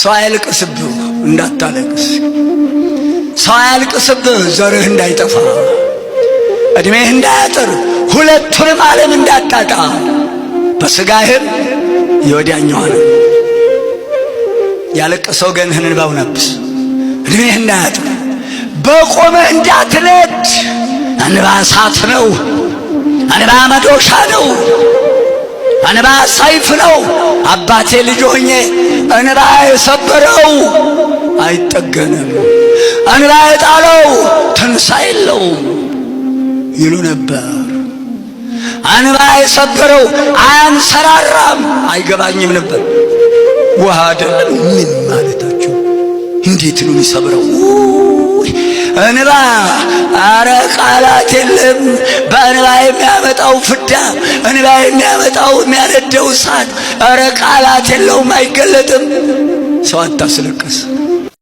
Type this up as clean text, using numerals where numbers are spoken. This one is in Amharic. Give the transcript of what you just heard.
ሰው አያልቅስብህ እንዳታለቅስ፣ ሰው አያልቅስብህ ዘርህ እንዳይጠፋ፣ እድሜህ እንዳያጥር፣ ሁለቱንም ዓለም እንዳታጣ፣ በሥጋህም የወዲያኛዋንም ያለቀሰው ገንህን እንባው ነብስ፣ እድሜህ እንዳያጥር፣ በቆመህ እንዳትነድ። እንባ እሳት ነው፣ እንባ መዶሻ ነው፣ እንባ ሰይፍ ነው። አባቴ ልጅ ሆኜ እንባ የሰበረው አይጠገንም፣ እንባ የጣለው ትንሣኤ የለውም ይሉ ነበር። እንባ የሰበረው አያንሰራራም፣ አይገባኝም ነበር። ውሃ አይደለም ምን ማለታቸው? እንዴት ነው የሚሰብረው? እንባ አረ ቃላት የለም። በእንባ የሚያመጣው ፍዳ፣ እንባ የሚያመጣው የሚያነደው እሳት አረ ቃላት የለውም፣ አይገለጥም። ሰው አታስለቅስ።